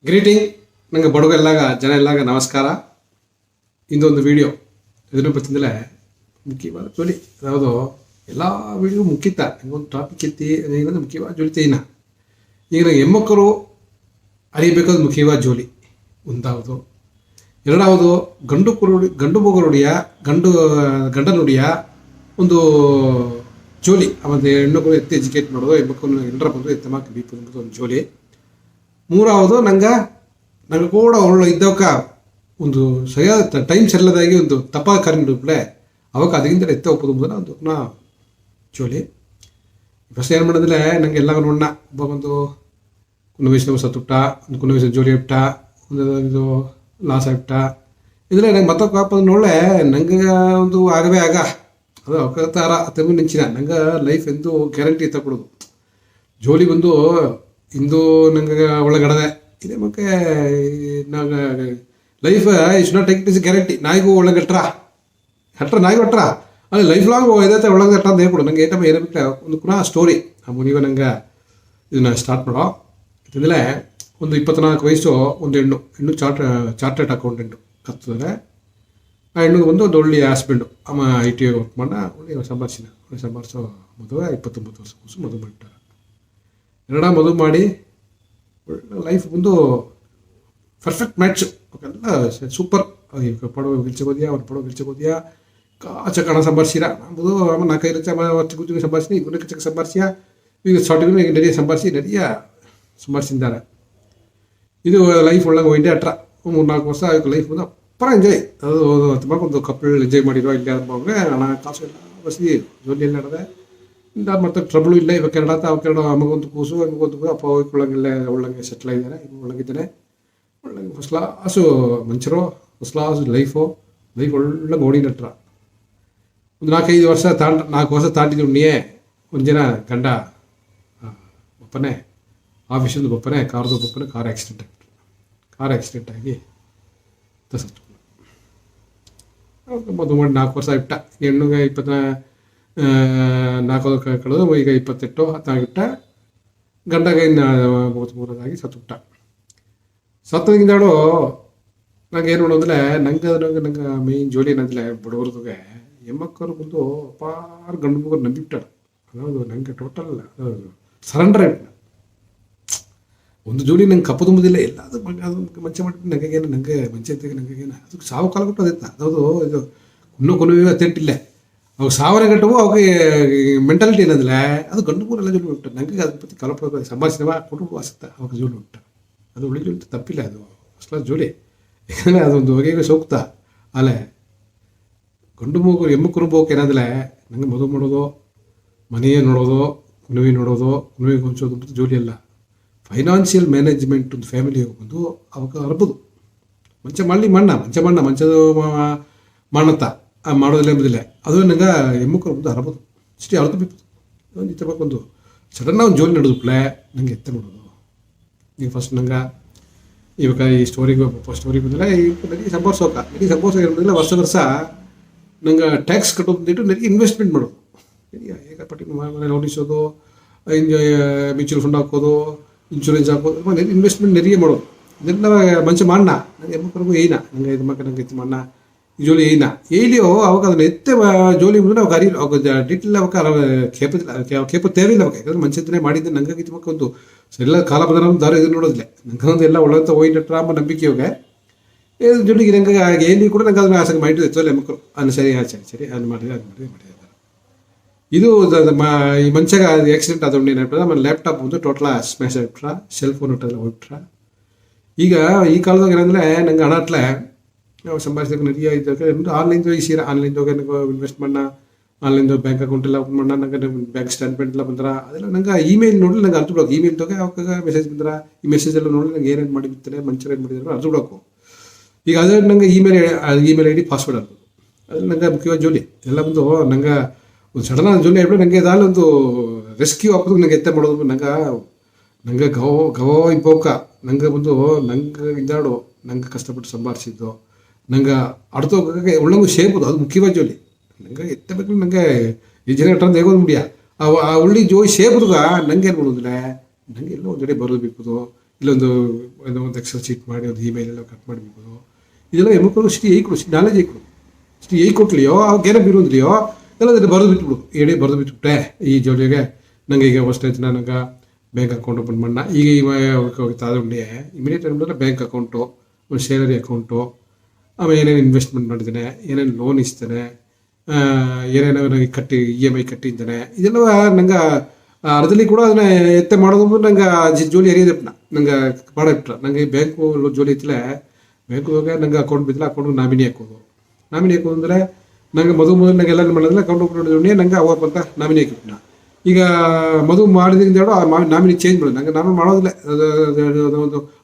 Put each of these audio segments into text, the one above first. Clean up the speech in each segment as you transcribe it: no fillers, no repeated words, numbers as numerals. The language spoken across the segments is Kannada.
ಗ್ರೀಟಿಂಗ್ ನಂಗೆ ಬಡಗೆಲ್ಲಾಗ ಜನ ಎಲ್ಲಾಗ ನಮಸ್ಕಾರ. ಇಂದೊಂದು ವಿಡಿಯೋ ಇದನ್ನು ಬರ್ತಿಂದಲೇ ಮುಖ್ಯವಾದ ಜೋಲಿ ಯಾವುದು ಎಲ್ಲ ವಿಡಿಯೋ ಮುಖ್ಯಿತ ಹಿಂಗೊಂದು ಟಾಪಿಕ್ ಎತ್ತಿ ಏನಂದ್ರೆ ಮುಖ್ಯವಾದ ಜೋಲಿತೇನ ಈಗ ನಂಗೆ ಹೆಣ್ಮಕ್ಕಳು ಅರಿಯಬೇಕಾದ ಮುಖ್ಯವಾದ ಜೋಲಿ ಒಂದಾವುದು. ಎರಡಾವುದು ಗಂಡು ಮಗುನುಡಿಯ ಗಂಡನುಡಿಯ ಒಂದು ಜೋಲಿ ಮತ್ತು ಹೆಣ್ಣುಗಳು ಎತ್ತಿ ಎಜುಕೇಟ್ ಮಾಡೋದು, ಹೆಣ್ಮಕ್ಕಳು ಎಲ್ಲರ ಬಂದು ಎತ್ತಮಾಕಿ ಬೀಪು ಅನ್ನೋದು ಒಂದು ಜೋಲಿ. ಮೂರಾವುದು ನಂಗೆ ಕೂಡ ಒಳ್ಳೆ ಇದ್ದವಕ್ಕ ಒಂದು ಸರಿಯಾದ ಟೈಮ್ ಸರಿಲ್ಲದಾಗಿ ಒಂದು ತಪ್ಪ ಕರೆಂಡುಗಳೇ ಅವಾಗ ಅದಕ್ಕಿಂತ ಎತ್ತ ಒಪ್ಪದು ಮುಂದೆ ಒಂದು ಜೋಲಿ. ಫಸ್ಟ್ ಏನು ಮಾಡಿದ್ರೆ ನಂಗೆ ಎಲ್ಲ ನೋಡೋಣ ಒಬ್ಬ ಒಂದು ಕುನ್ನ ವಯಸ್ಸಿನ ಸತ್ತುಟ್ಟ, ಒಂದು ಕುನ್ನ ವಯಸ್ಸಿನ ಜೋಲಿ ಇಟ್ಟ, ಒಂದು ಇದು ಲಾಸ್ ಆಗಿಬಿಟ್ಟ. ಇದ್ರೆ ನಂಗೆ ಮತ್ತೊಬ್ಬ ನೋಡಲೆ ನಂಗೆ ಒಂದು ಆಗವೇ ಆಗ ಅದು ಅವಕಾರ ತೆಂಗು ನಿಂಚಿನ ನಂಗೆ ಲೈಫ್ ಎಂದು ಗ್ಯಾರಂಟಿ ತಗೊಳ್ಳೋದು ಜೋಲಿ ಬಂದು ಇಂದು ನಂಗೆ ಒಳಗಡದೆ ಇದೆ ಮತ್ತೆ ನಂಗೆ life is not take it is guarantee. ನಾಯಿಗೂ ಒಳಗಟ್ರ ನಾಯಿಗೂ ಹೊಟ್ರ ಅಲ್ಲಿ ಲೈಫ್ ಲಾಂಗ್ ಇದೈತೆ ಒಳಗೆ ಅಂತ ಹೇಳ್ಕೊಡು ನಂಗೆ ಏಟಮ್ಮ ಏನಾಗುತ್ತೆ ಒಂದು ಪುನಃ ಸ್ಟೋರಿ ಆ ಮುನಿವ ನಂಗೆ ಇದನ್ನ ಸ್ಟಾರ್ಟ್ ಮಾಡೋ. ಯಾಕಂದರೆ ಒಂದು 24 ವಯಸ್ಸು ಒಂದು ಹೆಣ್ಣು ಚಾರ್ಟೆಡ್ ಅಕೌಂಟೆಂಟು ಕತ್ತಿದ್ರೆ ಆ ಹೆಣ್ಣಿಗೆ ಬಂದು ಒಂದು ಒಳ್ಳೆಯ ಹಸ್ಬೆಂಡು ಅಮ್ಮ IT ವರ್ಕ್ ಮಾಡ ಒಳ್ಳೆಯ ಸಂಭಾಷಿಸೋ ಮದುವೆ 29 ವರ್ಷ ಕೂಸು ಮದುವೆ ಮಾಡಿಟ್ಟಾರೆ. ಮದುವೆ ಮಾಡಿ ಒಳ್ಳೆ ಲೈಫ್ ಬಂದು ಪರ್ಫೆಕ್ಟ್ ಮ್ಯಾಚ್ ಎಲ್ಲ ಸೂಪರ್. ಪಡವ ಗಿಲ್ಚೋದ್ಯಾ ಅವ್ರು ಪಡವ ಗಿಲ್ಚೋದ್ಯಾ ಕಾಚ ಕಣ ಸಂಭಾಷಿರ ನಮ್ಮದು ಅಮ್ಮ 4-5 ಲಕ್ಷ ವರ್ಷ ಕೂತಿಗೆ ಸಂಭಾಷಣೆ ಈಗ ಕಚ್ಚಕ್ಕೆ ಸಂಭಾಷಿಯ ಈಗ ಸ್ಟಾರ್ಟಿಂಗ್ ಈಗ ನಡಿಯ ಸಂಭಾಷಿಸಿದ್ದಾರೆ. ಇದು ಲೈಫ್ ಒಳಗೆ ಒಯ್ಡೆ ಅಟ್ರ 3-4 ವರ್ಷ ಆಯ್ತು ಲೈಫ್ ಬಂದು ಅಪ್ಪರ ಎಂಜಾಯ್ ಅದು ತುಂಬ ಒಂದು ಕಪಲ್ ಎಂಜಾಯ್ ಮಾಡಿರೋ ಇಲ್ಲಿ ಅಂದ್ರೆ ಹಣ ಕಾಸು ಎಲ್ಲ ಬಸ್ಸಿ ಜೋಲಿ ಎಲ್ಲ ನಡೆದೆ ಇಂದ ಮತ್ತೆ ಟ್ರಬಲು ಇಲ್ಲ. ಇವಾಗ ಕೆರಡ ಮಗೊಂದು ಕೂಸು ಅಪ್ಪ ಒಳಗೆಲ್ಲ ಒಳ್ಳಂಗೆ ಸೆಟ್ಲ್ ಆಗಿದ್ದಾರೆ. ಇವಾಗ ಒಳಗಿದ್ದಾನೆ ಒಳ್ಳಂಗೆ ಫಸ್ಟ್ ಕ್ಲಾಸು ಮಂಚರು ಫಸ್ಟ್ ಕ್ಲಾಸ್ ಲೈಫ್ ಒಳ್ಳೆ ಓಡಿ ನಟ್ರ ಒಂದು 4-5 ವರ್ಷ 4 ವರ್ಷ ತಾಂಡಿದ್ದು ಉಣ್ಣಿಯೇ ಒಂದು ಜನ ಗಂಡ ಒಪ್ಪನೆ ಆಫೀಸಿಂದ ಒಪ್ಪನೆ ಕಾರ್ದು ಒಪ್ಪನೆ ಕಾರ್ ಆಕ್ಸಿಡೆಂಟ್ ಆಗಿ ಸತ್ತು ಮದುವೆ ಮಾಡಿ 4 ವರ್ಷ ಇಟ್ಟ. ಹೆಣ್ಣುಗೆ 24 ಕಳೆದು ಈಗ 28 ಹತ್ತಾಗಿಟ್ಟ. ಗಂಡಗ ಇನ್ನು 33 ಸತ್ತುಬಿಟ್ಟ. ಸತ್ತದಿಂದಾಡು ನಂಗೆ ಏನು ಮಾಡೋದಂದರೆ ನಂಗೆ ಮೇಯ್ನ್ ಜೋಲಿ ಏನಂದರೆ ಬಡವ್ರದಿಗೆ ಹೆಣ್ಮಕ್ಕಳು ಬಂದು ಅಪಾರ ಗಂಡು ಮಗರು ನಂಬಿಬಿಟ್ಟಾರೆ. ಅದಾವುದು ನನಗೆ ಟೋಟಲ್ ಅದು ಸರೆಂಡರ್ ಆಯ್ತು. ಒಂದು ಜೋಲಿ ನಂಗೆ ಕಪ್ಪು ತುಂಬುದಿಲ್ಲ ಎಲ್ಲ ಅದು ಮಂಚ ಮಾಡಿಬಿಟ್ಟು ನಂಗೆ ಮಂಚ ಇದ್ದಾಗ ನಂಗೇನು ಅದಕ್ಕೆ ಸಾವು ಕಾಲ ಕೊಟ್ಟು ಅದೈತೆ ಅದಾವುದು ಇದು ಕೊನೆಯೂ ಅತ್ತೆಂಟಿಲ್ಲ ಅವು ಸಾವಿರ ಗಂಟವು ಅವಾಗ ಮೆಂಟಾಲಿಟಿ ಏನಂದ್ರೆ ಅದು ಗಂಡು ಮೂರೆಲ್ಲ ಜೋಲಿ ಉಂಟು. ನಂಗೆ ಅದ್ರ ಪ್ರತಿ ಕಲಪ ಸಂಭಾಷಣೆ ಕೊಟ್ಟು ವಾಸುತ್ತೆ ಅವಾಗ ಜೋಲಿ ಉಂಟು. ಅದು ಒಳ್ಳೆ ಜೋಲಿ ತಪ್ಪಿಲ್ಲ, ಅದು ಅಷ್ಟಲ ಜೋಲಿ. ಯಾಕಂದರೆ ಅದೊಂದು ಹೊಗೆಗೆ ಸೂಕ್ತ ಅಲ್ಲೇ ಗಂಡು ಮಗು ಹೆಮ್ಮಕ್ಕರು ಹೋಗಕ್ಕೆ ಏನಂದ್ರೆ ನಂಗೆ ಮದುವೆ ಮಾಡೋದು, ಮನೆಯೇ ನೋಡೋದು, ಕುಣವಿ ನೋಡೋದು, ಕುಣವಿಗೆ ಹೊಂಚೋದು ಅಂತ ಜೋಲಿ ಅಲ್ಲ. ಫೈನಾನ್ಷಿಯಲ್ ಮ್ಯಾನೇಜ್ಮೆಂಟ್ ಒಂದು ಫ್ಯಾಮಿಲಿ ಬಂದು ಅವಾಗ ಅರ್ಬೋದು ಮಂಚ ಮಾಡಲಿ ಮಂಚದ ಮಾಡತ್ತ ಮಾಡೋದಿಲ್ಲ ಎಂಬುದಿಲ್ಲ. ಅದು ನಂಗೆ ಹೆಮ್ಮಕ್ಕಳು ಬಂದು ಅರ್ಬೋದು ಇಷ್ಟೇ ಅರ್ದು ಬಿಪ್ಪದು ಒಂದು ಇತ್ತಬೇಕು ಸಡನ್ನಾಗಿ ಒಂದು ಜೋಲಿ ನಡೆದುಪ್ಲೆ ನಂಗೆ ಎತ್ತ ನೋಡೋದು. ಈಗ ಫಸ್ಟ್ ನಂಗೆ ಇವಾಗ ಈ ಸ್ಟೋರಿಗೆ ಬಂದರೆ ನನಗೆ ಸಂಭಾಷಿಸೋಕೆ ಇರೋದಿಲ್ಲ. ವರ್ಷ ನಂಗೆ ಟ್ಯಾಕ್ಸ್ ಕಟ್ಟೋದು ನನಗೆ ಇನ್ವೆಸ್ಟ್ಮೆಂಟ್ ಮಾಡೋದು ಈಗ ಪಟ್ಟಿ ಮನೆ ನೋಡಿಸೋದು, ಮ್ಯೂಚುವಲ್ ಫಂಡ್ ಹಾಕೋದು, ಇನ್ಶೂರೆನ್ಸ್ ಹಾಕೋದು, ಇನ್ವೆಸ್ಟ್ಮೆಂಟ್ ನೆರಿಗೆ ಮಾಡೋದು ಇದೆಲ್ಲ ಮಂಚ ಮಾಡೋಣ. ನಂಗೆ ಹೆಣ್ಮಕ್ಳಿಗೂ ಏನ ನಂಗೆ ಇದು ಮಕ್ಕ ನಂಗೆ ಎತ್ತು ಮಾಡೋಣ ಈ ಜೋಲಿ ಏನ ಏಲಿಯೋ ಅವಾಗ ಅದನ್ನ ಎತ್ತೆ ಜೋಲಿ ಮುಂದೆ ಅವಾಗ ಅರಿಯಿಲ್ಲ ಅವಾಗ ಡೀಟೇಲ್ ಅವಾಗ ಕೇಪ ತೇವಿಲ್ಲ ಅವಾಗ. ಯಾಕಂದ್ರೆ ಮಂಚನೇ ಮಾಡಿದ್ದೆ ನಂಗೆ ಇದು ಮಕ್ಕ ಒಂದು ಎಲ್ಲ ಕಾಲ ಬದಲ ದಾರ ಇದು ನೋಡೋದಿಲ್ಲ ನಂಗೆ ಎಲ್ಲ ಒಳಗಂತ ಹೋಯ್ನಟ್ರ ಅಂಬ ನಂಬಿಕೆ ಇವಾಗ ಜೋಲಿಗೆ ನಂಗೆ ಏಲಿ ಕೂಡ ನಂಗೆ ಅದನ್ನ ಆಸಕ್ತಿ ಮಾಡಿದ್ದು ಎತ್ತಲ್ಲ ಮಕ್ಕಳು ಅನ್ನ ಸರಿ ಅದು ಮಾಡಿದೆ ಇದು ಈ ಮಂಚಾಗ ಆಕ್ಸಿಡೆಂಟ್ ಆದೊಂಡು ಏನಾಗ್ಬಿಟ್ರೆ ಆಮೇಲೆ ಲ್ಯಾಪ್ಟಾಪ್ ಬಂದು ಟೋಟಲ ಸ್ಮ್ಯಾಶ್ ಆಗಿಬಿಟ್ರ, ಸೆಲ್ ಫೋನ್ ಒಟ್ಟೆಲ್ಲ ಹೋಗ್ಬಿಟ್ರ. ಈಗ ಈ ಕಾಲದಾಗ ಏನಂದರೆ ನಂಗೆ ಹಣ ಅಟ್ಲೆ ನಾವು ಸಂಭಾಷಣೆ ನದಿಯ ಇದ್ದಾಗ ಆನ್ಲೈನ್ದು ಆನ್ಲೈನ್ದಾಗ ಇನ್ವೆಸ್ಟ್ ಮಾಡೋಣ, ಆನ್ಲೈನ್ದು ಬ್ಯಾಂಕ್ ಅಕೌಂಟ್ ಎಲ್ಲ ಓಪನ್ ಮಾಡೋಣ, ನಂಗೆ ಬ್ಯಾಂಕ್ ಸ್ಟೇಟ್ಮೆಂಟ್ ಎಲ್ಲ ಬಂದ್ರೆ ಅದೆಲ್ಲ ನಂಗೆ ಇಮೇಲ್ ನೋಡಿ ನಂಗೆ ಅರ್ಥ ಬಿಡೋದು. ಇಮೇಲ್ದಾಗ ಅವಾಗ ಮೆಸೇಜ್ ಬಂದ್ರೆ ಈ ಮೆಸೇಜ್ ಎಲ್ಲ ನೋಡಿ ನಂಗೆ ಏನೇನು ಮಾಡಿಬಿಡ್ತಾರೆ ಮಂಚರು ಏನು ಮಾಡಿದ್ರು ಅರ್ಥ ಬಿಡೋಕು. ಈಗ ಅದೇ ನಂಗೆ ಇಮೇಲ್ ID ಪಾಸ್ವರ್ಡ್ ಆಗ್ಬೋದು ಅದ್ರಲ್ಲಿ ನಂಗೆ ಮುಖ್ಯವಾದ ಜೋಲಿ ಎಲ್ಲ ಬಂದು ನಂಗೆ ಒಂದು ಸಡನ್ ಜೋಲಿ ಆಗ್ಬಿಟ್ಟು ನನಗೆ ಅದಾಗಲಿ ಒಂದು ರೆಸ್ಕ್ಯೂ ಹಾಕೋದು ನಂಗೆ ಎತ್ತ ಮಾಡೋದು ನಂಗೆ ಗವೋ ಇಂಪೋಕ ನಂಗೆ ಬಂದು ನಂಗೆ ಇದ್ದಾಡು ನಂಗೆ ಕಷ್ಟಪಟ್ಟು ಸಂಭಾಷಿಸಿದ್ದು ನಂಗೆ ಅಡ್ತು ಹೋಗೋಕ್ಕೆ ಒಳ್ಳಂಗೂ ಸೇರ್ಬೋದು ಅದು ಮುಖ್ಯವಾದ ಜೋಲಿ. ನಂಗೆ ಎತ್ತಬೇಕು ನಂಗೆ ಈ ಜನ ಟಂದು ಹೇಗೋದು ಮುಡಿಯ ಆ ಒಳ್ಳೆ ಜೋಲಿ ಸೇರ್ಬೋದಾಗ ನಂಗೆ ಏನು ಮಾಡೋದಿಲ್ಲ ನಂಗೆ ಎಲ್ಲೋ ಒಂದು ಕಡೆ ಬರೋದು ಬೇಕದು ಇಲ್ಲೊಂದು ಒಂದು ಎಕ್ಸೆಲ್ ಶೀಟ್ ಮಾಡಿ ಒಂದು ಇಮೇಲ್ ಎಲ್ಲ ಕಟ್ ಮಾಡಬೇಕು. ಇದೆಲ್ಲ ಹೆಣ್ಮಕ್ಳು ಇಷ್ಟು ಏಯ್ಕೊಡು, ಇಷ್ಟು ನಾಲೆಜ್ ಏಯ್ಕೊಡು, ಇಷ್ಟು ಕೊಟ್ಲಿಯೋ ಅವಾಗ ಏನೋ ಬಿರೋದ್ಲಿಯೋ ಎಲ್ಲ ಬರೆದು ಬಿಟ್ಬಿಡು. ಹೇಳಿ ಬರೆದು ಬಿಟ್ಬಿಟ್ಟೆ ಈ ಜೋಲಿಗೆ ನಂಗೆ ಈಗ ಫಸ್ಟ್ ಆಯ್ತು ನನಗೆ ಬ್ಯಾಂಕ್ ಅಕೌಂಟ್ ಓಪನ್ ಮಾಡೋಣ. ಈಗ ಹೋಗ್ತಾ ಉಂಡೆ ಇಮಿಡಿಯೇಟ್ ಅಂದರೆ ಬ್ಯಾಂಕ್ ಅಕೌಂಟು, ಒಂದು ಸ್ಯಾಲರಿ ಅಕೌಂಟು, ಆಮೇಲೆ ಏನೇನು ಇನ್ವೆಸ್ಟ್ಮೆಂಟ್ ಮಾಡಿದ್ದಾನೆ, ಏನೇನು ಲೋನ್ ಇಸ್ತಾನೆ, ಏನೇನೋ ನನಗೆ ಕಟ್ಟಿ EMI ಕಟ್ಟಿದ್ದಾನೆ, ಇದೆಲ್ಲ ನಂಗೆ ಅರ್ಧದಲ್ಲಿ ಕೂಡ ಅದನ್ನ ಎತ್ತೆ ಮಾಡೋದು ನಂಗೆ ಜೋಲಿ ಹರಿಯೋದಪ್ಪ ನಂಗೆ ಮಾಡಬಿಟ್ರೆ. ನನಗೆ ಬ್ಯಾಂಕು ಜೋಲಿ ಐತಿಲ್ಲ, ಬ್ಯಾಂಕ್ ಹೋಗಿ ನಂಗೆ ಅಕೌಂಟ್ ಬಿದ್ದರೆ ಅಕೌಂಟ್ ನಾಮಿನಿ ಹಾಕೋದು ಅಂದರೆ ನಂಗೆ ಮೊದಲು ನಂಗೆ ಎಲ್ಲ ಮಾಡೋದಿಲ್ಲ ಅಕೌಂಟ್ ಓಪನ್ ಮಾಡಿದ್ರೆ ನಂಗೆ ಅವಪ್ಪ ಅಂತ ನಾಮಿನಿ ಹಾಕಿಬಿಟ್ನ. ಈಗ ಮದುವೆ ಮಾಡಿದಿಂದ ನಾಮಿನಿ ಚೇಂಜ್ ಮಾಡೋದು ನಂಗೆ ನಾನು ಮಾಡೋದಿಲ್ಲ.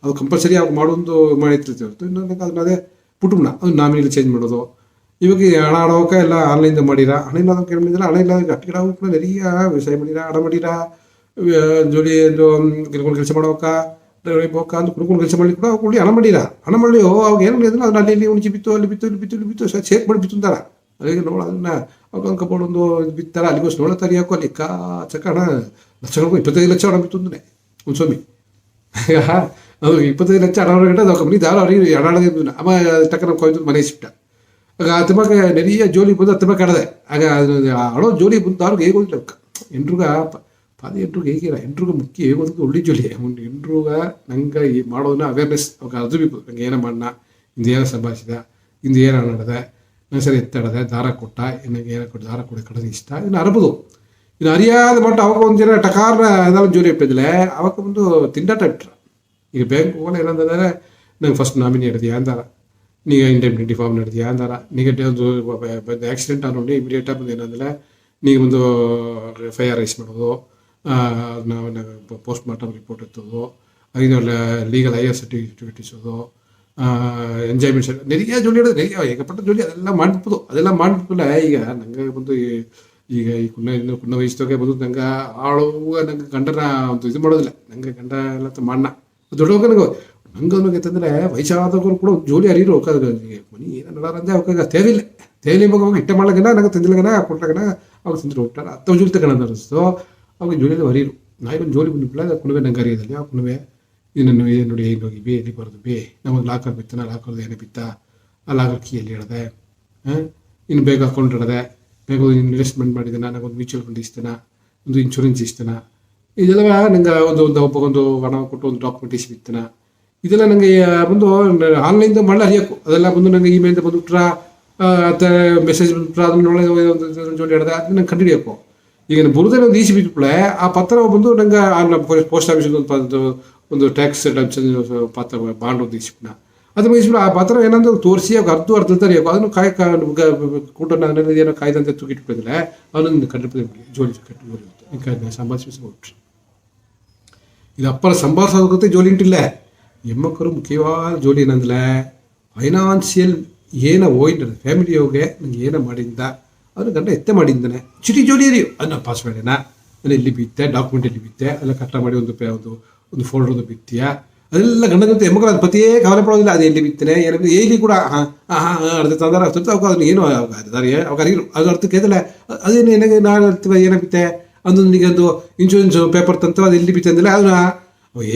ಅದು ಕಂಪಲ್ಸರಿ ಅವಾಗ ಮಾಡೋದು ಮಾಡಿರ್ತೀವಿ ಹೊರತು ಇನ್ನೊಂದು ಅದನ್ನ ಅದೇ ಪುಟ್ಬಿಡ ಅದು ನಾಮಿನಿಲಿ ಚೇಂಜ್ ಮಾಡೋದು. ಇವಾಗ ಹಣ ಆಡೋಕೆ ಎಲ್ಲ ಆನ್ಲೈನ್ದ ಮಾಡಿರ, ಹಣ ಇಲ್ಲದ ಕೇಳಿದ್ರೆ ಹಣ ಇಲ್ಲ ಅಟ್ಟಿಗಿಡ ಕೂಡ ನೆರಿಯ ವ್ಯವಸಾಯ ಮಾಡಿರ, ಹಣ ಮಾಡಿರ, ಜೋಲಿ ಗಿಲ್ಕೊಂಡು ಕೆಲಸ ಮಾಡೋಕ ಬೋಕ ಅಂತ ಕುಡ್ಕೊಂಡು ಕೆಲಸ ಮಾಡಲಿ ಕೂಡ ಅವ್ರು ಹಣ ಮಾಡಿ ಅವಾಗ ಏನು ಮಾಡಿದ್ರೆ ಅದನ್ನ ಅಲ್ಲಿ ಉಣಿಸಿ ಬಿತ್ತು, ಅಲ್ಲಿ ಬಿತ್ತು, ಇಲ್ಲಿ ಬಿತ್ತು, ಇಲ್ಲಿ ಬಿತ್ತು, ಶೇಕ್ ಮಾಡಿ ಬಿತ್ತು ಅಂತಾರ. ಅಲ್ಲಿಗೆ ನೋಡ ಅದನ್ನ ಅವಾಗ ಕಪ್ಕೊಂಡು ಒಂದು ಬಿತ್ತಾರ, ಅಲ್ಲಿಗೋಸ್ ನೋಡ ತರಿಯಾಕೋ ಅಲ್ಲಿ ಚಕ ಹಣ ಲಕ್ಷಗಳು 25 ಲಕ್ಷ ಹಣ ಬಿತ್ತು ಅಂದ್ರೆ ಒಂದು ಸ್ವಾಮಿ. ಅದು 25 ಲಕ್ಷ ಹಣ ಹೊರಗಡೆ ಅದು ಕಂಪ್ನಿ ದಾರ ಅವ್ರಿಗೆ ಹಣ ಹಣದ ಅಮ್ಮ ಟಕ್ಕ ಕೊಯ್ದು ಮನೆ ಇಸ್ಬಿಟ್ಟ. ಆಗ ತಿಮ್ಮಕ ನೆರಿಯ ಜೋಲಿ ಬಂದು ತಿಮ್ಮ ಕಡದೆ. ಆಗ ಹಳೋ ಜೋಲಿ ಬಂದು ಅವ್ರಿಗೆ ಹೇಗೆ ಹೋಗಿಲ್ಲ ಎಂಟ್ರುಗ ಪಾದ ಎಂಟ್ರಿಗೆ ಹೇಗಿರ ಎಂಟ್ರಿಗೆ ಮುಖ್ಯ ಹೇಗೋದಕ್ಕೆ ಒಳ್ಳೆ ಜೋಲಿ ಎಂಟ್ರುಗ ನಂಗೆ ಈ ಮಾಡೋದನ್ನ ಅವೇರ್ನೆಸ್ ಅವಾಗ ಅದು ಬೇಕು. ನಂಗೆ ಏನೋ ಮಾಡೋಣ, ಇಂದು ಏನೋ ಸಂಭಾಷಿದ, ಇಂದು ಏನೋ ನಡೆದೆ, ನಂಗೆ ಸರಿ ಎತ್ತಾಡದೆ, ದಾರ ಕೊಟ್ಟ, ನನಗೆ ಏನೋ ಕೊಟ್ಟು ದಾರ ಕೊಡಿ ಕಡೋದು ಇಷ್ಟ, ಇನ್ನು ಅರಬೋದು. ಇನ್ನು ಅರಿಯಾದ ಮಟ್ಟ ಅವಾಗ ಒಂದು ಜನ ಟಕಾರ್ನ ಏನಾದ್ರು ಜೋಲಿ ಇಟ್ಟಿದ್ಲೆ ಅವಾಗ ಒಂದು ತಿಂಡಾಟ ಇಟ್ರ. ಈಗ ಬ್ಯಾಂಕ್ ಹೋಗೋಣ ಏನಂದರೆ ನಂಗೆ ಫಸ್ಟ್ ನಾಮಿನಿ ಹಿಡಿದ್ಯಾ ಅಂದಾರ, ನೀಗ ಇಂಡೆಮ್ನಿಟಿ ಫಾರ್ಮ್ ನಡೆದಿಯಾ ಅಂದಾರ, ನೀಗ ಒಂದು ಆಕ್ಸಿಡೆಂಟ್ ಆಗಿ ಇಮಿಡಿಯೇಟಾಗಿ ಬಂದು ಏನಂದರೆ ನೀಗ ಒಂದು FIR ರೈಸ್ ಮಾಡೋದು, ನಾವು ಪೋಸ್ಟ್ ಮಾರ್ಟಮ್ ರಿಪೋರ್ಟ್ ಎತ್ತೋದು, ಐದು ಲೀಗಲ್ IR ಸರ್ಟಿಫಿಕೇಟ್ ಇಸೋದು, ಎಂಜಾಯ್ಮೆಂಟ್ ನೆರಿಯ ಜೋಲಿ ಹಿಡಿದು ನೆರಿಯ ಏಕಪಟ್ಟ ಜೋಲಿ ಅದೆಲ್ಲ ಮಾಡಿಬಿಡ್ಬೋದು. ಅದೆಲ್ಲ ಮಾಡಿಬಿಟ್ಟಿಲ್ಲ. ಈಗ ನಂಗೆ ಬಂದು ಈಗ ಈ ಕುನ್ನ ವಯಸ್ಸಿಗೆ ಬಂದು ನಂಗೆ ಆಳುವ ನಂಗೆ ಗಂಡನ ಒಂದು ಇದು ಮಾಡೋದಿಲ್ಲ. ನಂಗೆ ಗಂಡ ಎಲ್ಲ ಮಾಡಣ ದೊಡ್ಡವಾಗ ನಂಗೆ ಅನ್ನೋಕೈತಂದರೆ ವಯಸ್ಸಾದವರು ಕೂಡ ಜೋಲಿ ಅರಿರು ಮನಿ ಏನು ನಡಾರಂದೆ ಅವಕಾಗ ತೇಲಿ ಮಗ ಅವಾಗ ಇಟ್ಟ ಮಾಡ್ಲಗನ ನಂಗೆ ತಂದಿಲ್ಲಗನ ಕೊಟ್ಲಗನ ಅವಾಗ ತಿಂದ್ರು ಹೋಗ್ತಾರ ಹತ್ತವ ಜೋಲಿ ತಗೋಣ ಅನಿಸ್ತು. ಅವಾಗ ಜೋಲಿಯಲ್ಲಿ ಅರಿರು ನಾಯಿಗೊಂದು ಜೋಲಿ ಬಂದುಬಿಟ್ಲ ಕುಣವೆ ನಂಗೆ ಅರಿಯೋದಲ್ಲಿ ಆ ಕುಣವೆ ಇದನ್ನು ಏನು ನೋಡಿ ಏನು ಹೋಗಿ ಬೇ ಎಲ್ಲಿ ಬರೋದು ಬೇ ನಮಗೆ ಲಾಕರ್ ಬಿತ್ತನ ಲಾಕರ್ದು ಏನೇ ಬಿತ್ತ ಆ ಲಾಕರ್ ಕೀಯಲ್ಲಿ ಹಿಡ್ದೆ, ಇನ್ನು ಬೇಗ ಅಕೌಂಟ್ ಹಿಡ್ದೆ, ಬೇಗ ಇನ್ವೆಸ್ಟ್ಮೆಂಟ್ ಮಾಡಿದ್ದಾನೆ, ನನಗೊಂದು ಮ್ಯೂಚುವಲ್ ಫಂಡ್ ಇಸ್ತಾನ, ಒಂದು ಇನ್ಶೂರೆನ್ಸ್ ಇಸ್ತಾನ, ಇದೆಲ್ಲ ನಂಗೆ ಒಬ್ಬಗೊಂದು ಹಣ ಕೊಟ್ಟು ಒಂದು ಡಾಕ್ಯುಮೆಂಟ್ ಇಸ್ಬಿತ್ತಾನ. ಇದೆಲ್ಲ ನನಗೆ ಬಂದು ಆನ್ಲೈನ್ದು ಮಾಡಲ ಹರಿಯಬೇಕು. ಅದೆಲ್ಲ ಬಂದು ನನಗೆ ಇಮೇಲ್ದ ಬಂದುಬಿಟ್ರ ಅಥವಾ ಮೆಸೇಜ್ ಬಂದುಬಿಟ್ರ ಅದನ್ನ ಒಂದು ಜೋಡಿ ಹಿಡ್ದೆ ಅದನ್ನ ನಂಗೆ ಕಂಡುಹಿಡಿಯಬೇಕು. ಈಗ ಬುರದಲ್ಲಿ ಒಂದು ಈಸಿ ಬಿಟ್ಬಿಟ್ಲೆ ಆ ಪತ್ರ ಬಂದು ನಂಗೆ ಪೋಸ್ಟ್ ಆಫೀಸಲ್ಲಿ ಒಂದು ಟ್ಯಾಕ್ಸ್ ಪಾತ್ರ ಬಾಂಡ್ ಒಂದು ಇಸ್ಬಿಟ್ನ ಅದನ್ನ ಇಸ್ಬಿಟ್ಟು ಆ ಪತ್ರ ಏನಂದ್ರೆ ತೋರಿಸಿ ಅವಾಗ ಅರ್ಧ ತರಿಯಬೇಕು. ಅದನ್ನು ಕೂಟ ಏನೋ ಕಾಯ್ದಂತೆ ತೂಗಿಟ್ಬಿಟ್ಟಿದ್ರೆ ಅದನ್ನು ಕಂಡು ಜೋಲಿ ಕಟ್ಟಿ ಸಂಭಾಷಿಸ್ಬಿಟ್ರಿ. ಇದು ಅಪ್ಪರ ಸಂಭಾಷಿಸೋದಕ್ಕೆ ಜೋಲಿ ಉಂಟಿಲ್ಲ. ಹೆಣ್ಮಕ್ಕಳು ಮುಖ್ಯವಾದ ಜೋಲಿ ಏನಂದ್ರೆ ಫೈನಾನ್ಷಿಯಲ್ ಏನೋ ಹೋಯ್ತು ಫ್ಯಾಮಿಲಿ ಹೋಗಿ ನಂಗೆ ಏನೋ ಮಾಡಿದ್ದ ಅದನ್ನು ಗಂಡ ಎತ್ತೆ ಮಾಡಿದ್ದಾನೆ ಚಿಟಿ ಜೋಲಿ ಅರಿಯು ಅದನ್ನ ಪಾಸ್ ಮಾಡಿನ ನಾನು ಎಲ್ಲಿ ಬಿತ್ತೆ ಡಾಕ್ಯುಮೆಂಟ್ ಎಲ್ಲಿ ಬಿತ್ತೆ ಎಲ್ಲ ಕಟ್ಟ ಮಾಡಿ ಒಂದು ಫೋಲ್ಡರ್ ಬಿತ್ತೀಯ ಅದೆಲ್ಲ ಗಂಡನಂತ ಹೆಣ್ಮಕ್ಳು ಅದು ಪತಿಯೇ ಕವಲೆ ಪಡೋದಿಲ್ಲ. ಅದು ಎಲ್ಲಿ ಬಿತ್ತನೆ ಏನಾಗ ಏಲಿ ಕೂಡ ಅರ್ಧ ತಂದಾರ ಅವಾಗ ಅದನ್ನು ಏನು ಅವಾಗ ಅರಿಯರು ಅದು ಅರ್ಥಕ್ಕೆ ಐತಲ್ಲ ಅದೇನು ಏನಾಗ ನಾನು ಅರ್ಥ ಏನೋ ಬಿತ್ತೆ ಅಂದೊಂದಿಗೆ ಒಂದು ಇನ್ಶೂರೆನ್ಸ್ ಪೇಪರ್ ತಂತ ಅದು ಎಲ್ಲಿ ಬಿತ್ತೆ ಅಂದಿಲ್ಲ ಅದನ್ನ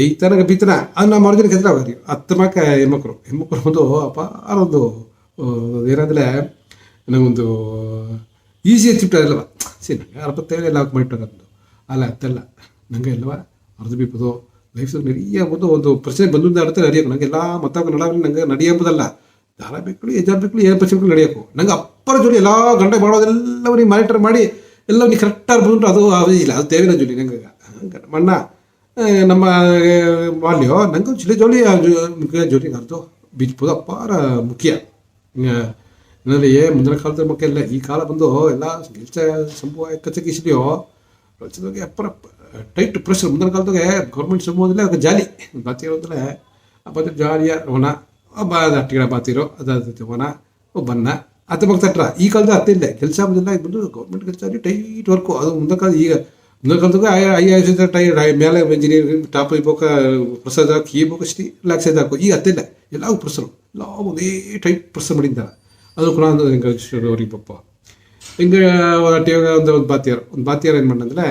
ಈ ತನಕ ಬಿತ್ತನ ಅದನ್ನ ಮಾಡಿದ್ರೆ ಕೆತ್ತಲ ಅವಾಗ ಹತ್ತಮಕ್ಕ ಹೆಣ್ಮಕ್ಳು ಒಂದು ಅಪಾರೊಂದು ಏನಂದರೆ ನನಗೊಂದು ಈಸಿ ಎತ್ತಿಬಿಟ್ಟು ಅಲ್ವ ಸರಿ ನಂಗೆ 65 ಎಲ್ಲ ಮಾಡಿಟ್ಟೋದು ಅಲ್ಲ ಅತ್ತೆಲ್ಲ ನಂಗೆ ಇಲ್ವ ಅರ್ಧ ಬಿಪ್ಪದು ಲೈಫ್ ನಡೆಯಬಹುದು. ಒಂದು ಪ್ರಶ್ನೆ ಬಂದು ಅರ್ಥ ನಡೆಯೋಕು ನಂಗೆಲ್ಲ ಮತ್ತಾಗ ನಂಗೆ ನಡೆಯಬೋದಲ್ಲ ದಾರ ಬೇಕು ಎಜಾರ್ ಬೇಕು ಏನು ಪ್ರಶ್ನೆಗಳು ನಡೆಯೋಕು ನಂಗೆ ಅಪ್ಪರ ಜೋಲಿ ಎಲ್ಲ ಗಂಟೆ ಮಾಡೋದೆಲ್ಲವನಿಗೆ ಮಾನಿಟರ್ ಮಾಡಿ ಎಲ್ಲವನಿಗೆ ಕರೆಕ್ಟಾಗಿ ಬಂದ್ಬಿಟ್ಟು ಅದು ಇಲ್ಲ ಅದು ದೇವಿನ ಜೋಲಿ ನಂಗೆ ಮಣ್ಣ ನಮ್ಮ ಮಾಲ್ಯೋ ನಂಗೆ ಚಿಲೆ ಜೋಲಿ ಜೋಲಿ ಅರ್ಥ ಬಿಚ್ಬೋದು ಅಪ್ಪಾರ ಮುಖ್ಯ. ಏನಲ್ಲಿ ಮುಂದಿನ ಕಾಲದ ಮಕ್ಕಳ ಎಲ್ಲ ಈ ಕಾಲ ಬಂದು ಎಲ್ಲ ಕೆಲಸ ಸಂಭವ ಕಚ್ಚಕಿಸಿದೆಯೋ ರಚನೆಗೆ ಅಪ್ಪರ ಟೈಟ್ ಪ್ರೆಷರ್ ಮುಂದಿನ ಕಾಲದಾಗೆ ಗೌರ್ಮೆಂಟ್ ಸಂಭವದಲ್ಲಿ ಅದಕ್ಕೆ ಜಾಲಿ ಬಾತಿರೋದ್ರೆ ಬತ್ತ ಜಾಲಿಯ ಹೊನ ಅಟ್ಟಿಗಳ ಬಾತಿರೋ ಅದಾದ ಹೊನ ಬನ್ನ ಅತ್ತ ಮಗ ತಟ್ರ ಈ ಕಾಲದ ಅತ್ತಿಲ್ಲ ಕೆಲಸ ಬಂದಿಲ್ಲ ಇದು ಬಂದು ಗೌರ್ಮೆಂಟ್ ಕೆಲಸ ಟೈಟ್ ವರ್ಕು ಅದು ಮುಂದಿನ ಕಾಲ ಈಗ ಮುಂದಿನ ಕಾಲದಾಗ IAS ಮೇಲೆ ಇಂಜಿನಿಯರಿಂಗ್ ಟಾಪ್ ಇಬೋಕ ಪ್ರಸಾದ ಹಾಕಿ ಈ ಬೋಕ ಅಷ್ಟೇ ಲ್ಯಾಕ್ಸ್ ಹಾಕು ಈಗ ಅತ್ತಿಲ್ಲ ಎಲ್ಲವೂ ಪ್ರೆಸರು ಎಲ್ಲ ಒಂದೇ ಟೈಟ್ ಪ್ರೆಸರ್ ಮಾಡಿದ್ದಾರೆ. ಅದು ಕೂಡ ಒಂದು ಹಿಂಗೆ ಅವ್ರಿಗೆ ಪಪ್ಪ ಹಿಂಗೆ ಅಟ್ಟಿಯಾಗ ಒಂದು ಬಾತಿಯಾರ ಏನು ಮಾಡಂದ್ರೆ